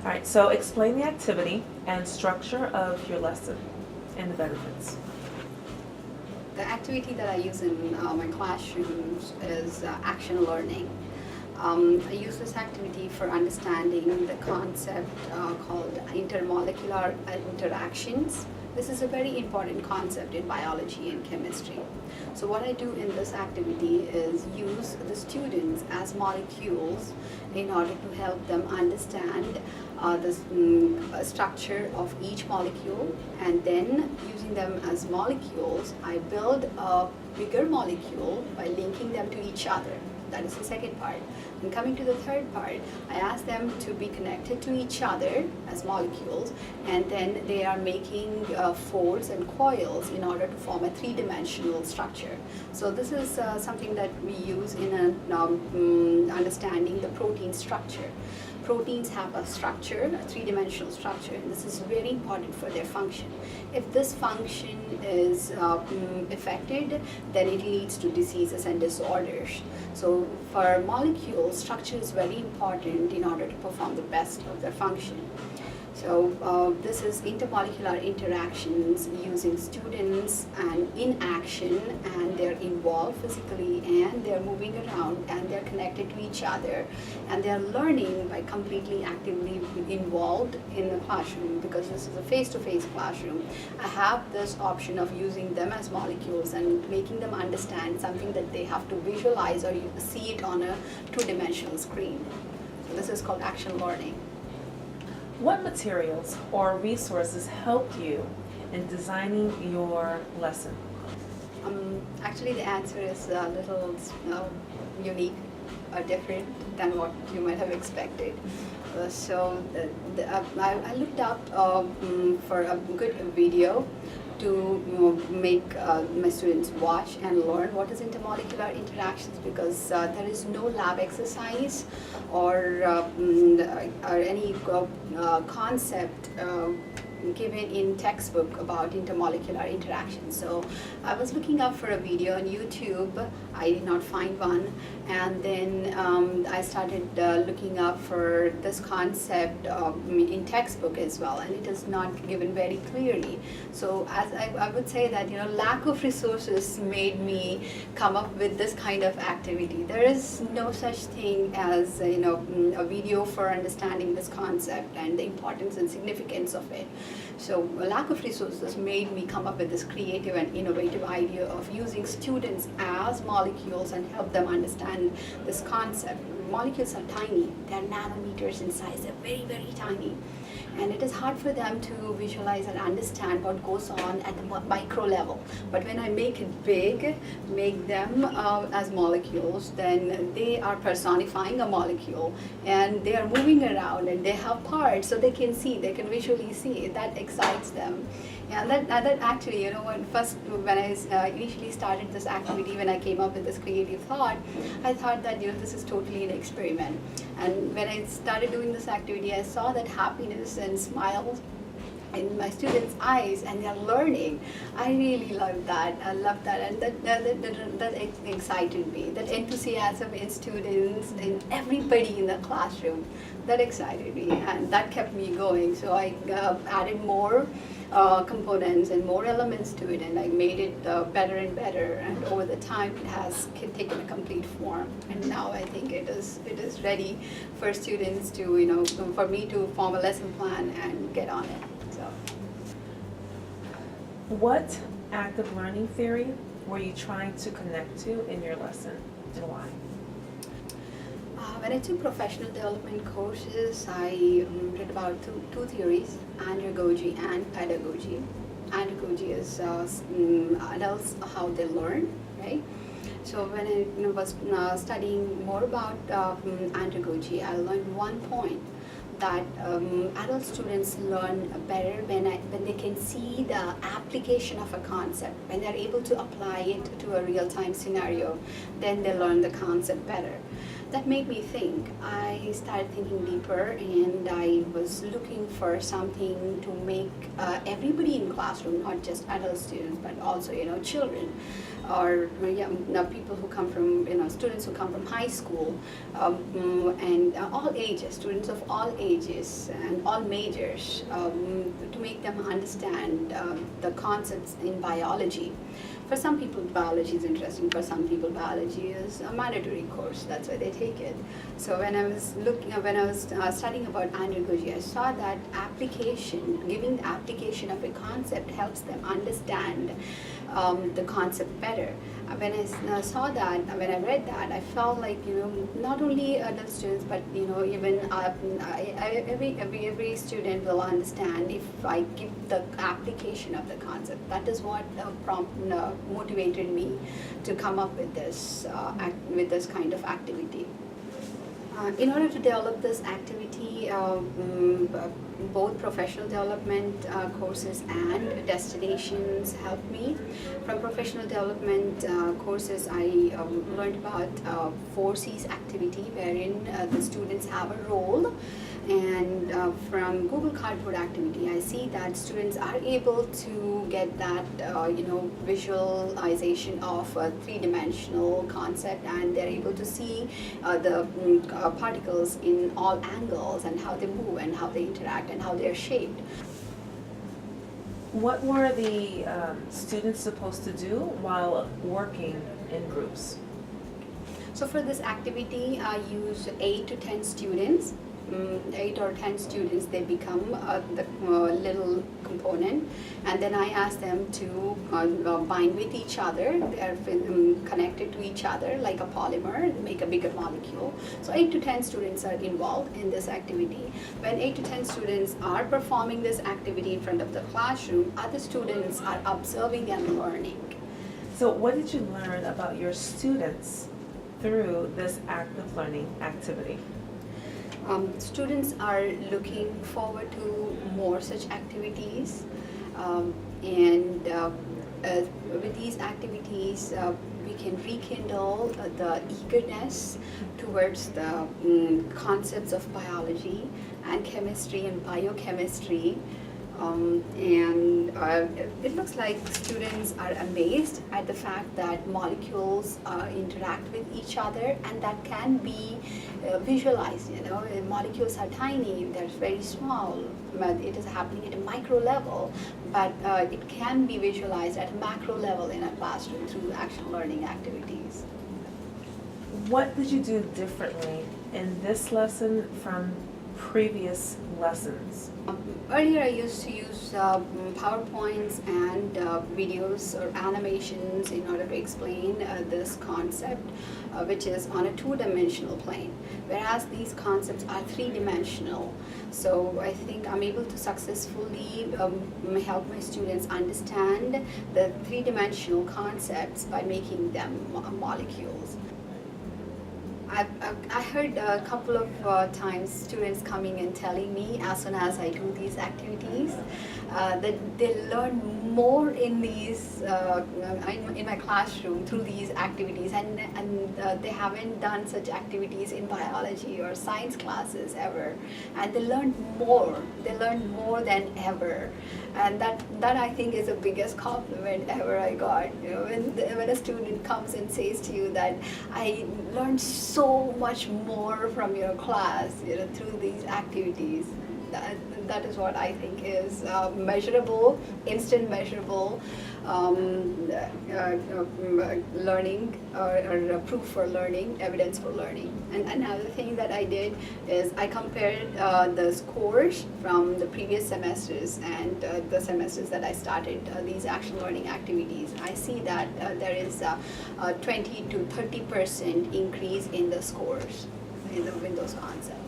All right, so explain the activity and structure of your lesson and the benefits. The activity that I use in my classrooms is action learning. I use this activity for understanding the concept called intermolecular interactions. This is a very important concept in biology and chemistry. So what I do in this activity is use the students as molecules in order to help them understand the structure of each molecule, and then using them as molecules, I build a bigger molecule by linking them to each other. That is the second part. And coming to the third part, I ask them to be connected to each other as molecules, and then they are making folds and coils in order to form a three-dimensional structure. So this is something that we use in understanding the protein structure. Proteins have a structure, a three-dimensional structure, and this is very important for their function. If this function is affected, then it leads to diseases and disorders. So for molecules, structure is very important in order to perform the best of their function. So this is intermolecular interactions using students and in action, and they're involved physically and they're moving around and they're connected to each other, and they're learning by completely actively involved in the classroom. Because this is a face-to-face classroom, I have this option of using them as molecules and making them understand something that they have to visualize or see it on a two-dimensional screen. So this is called action learning. What materials or resources helped you in designing your lesson? Actually, the answer is a little unique or different than what you might have expected. I looked up for a good video to make my students watch and learn what is intermolecular interactions, because there is no lab exercise or any concept given in textbook about intermolecular interactions. So I was looking up for a video on YouTube. I did not find one, and then I started looking up for this concept in textbook as well, and it is not given very clearly. So as I would say that lack of resources made me come up with this kind of activity. There is no such thing as a video for understanding this concept and the importance and significance of it. So a lack of resources made me come up with this creative and innovative idea of using students as molecules and help them understand this concept. Molecules are tiny, they're nanometers in size, they're very, very tiny. And it is hard for them to visualize and understand what goes on at the micro level. But when I make it big, make them as molecules, then they are personifying a molecule, and they are moving around and they have parts, so they can see, they can visually see. That excites them. And that actually, when I initially started this activity, when I came up with this creative thought, I thought that this is totally an experiment. And when I started doing this activity, I saw that happiness and smiles in my students' eyes, and they're learning. I really love that. I love that, and that excited me. That enthusiasm in students and everybody in the classroom, that excited me, and that kept me going. So I added more components and more elements to it, and I made it better and better. And over the time, it has taken a complete form. And now I think it is ready for students to, for me to form a lesson plan and get on it. So, what active learning theory were you trying to connect to in your lesson, and why? When I took professional development courses, I read about two theories, andragogy and pedagogy. Andragogy is adults, how they learn, right? So when I was studying more about andragogy, I learned one point, that adult students learn better when they can see the application of a concept. When they're able to apply it to a real-time scenario, then they learn the concept better. That made me think. I started thinking deeper, and I was looking for something to make everybody in classroom, not just adult students, but also children, or people who come from, students who come from high school, and all ages, students of all ages and all majors, to make them understand the concepts in biology. For some people, biology is interesting. For some people, biology is a mandatory course. That's why they take it. So when I was studying about andragogy, I saw that giving the application of a concept helps them understand the concept better. When I saw that, when I read that, I felt like, not only adult students, but even every student will understand if I give the application of the concept. That is what motivated me to come up with this kind of activity. In order to develop this activity, both professional development courses and destinations helped me. From professional development courses, I learned about 4Cs activity, wherein the students have a role. And from Google Cardboard activity, I see that students are able to get that visualization of a three-dimensional concept, and they're able to see the particles in all angles and how they move and how they interact and how they're shaped. What were the students supposed to do while working in groups? So for this activity, I use 8 to 10 students. 8 or 10 students, they become the little component, and then I ask them to bind with each other. They're connected to each other like a polymer, make a bigger molecule. So 8 to 10 students are involved in this activity. When 8 to 10 students are performing this activity in front of the classroom, other students are observing and learning. So what did you learn about your students through this active learning activity? Students are looking forward to more such activities, and with these activities we can rekindle the eagerness towards the concepts of biology and chemistry and biochemistry. It looks like students are amazed at the fact that molecules interact with each other, and that can be visualized. Molecules are tiny, they're very small, but it is happening at a micro level, but it can be visualized at a macro level in a classroom through action learning activities. What did you do differently in this lesson from previous lessons? Earlier I used to use PowerPoints and videos or animations in order to explain this concept, which is on a two-dimensional plane, whereas these concepts are three-dimensional. So I think I'm able to successfully help my students understand the three-dimensional concepts by making them molecules. I heard a couple of times students coming and telling me as soon as I do these activities that they learn more in these in my classroom through these activities, and they haven't done such activities in biology or science classes ever, and they learn more. They learn more than ever, and that I think is the biggest compliment ever I got. When a student comes and says to you that I learned so much more from your class, through these activities. That is what I think is measurable, instant measurable learning, or proof for learning, evidence for learning. And another thing that I did is I compared the scores from the previous semesters and the semesters that I started these action learning activities. I see that there is a 20 to 30% increase in the scores in those concepts.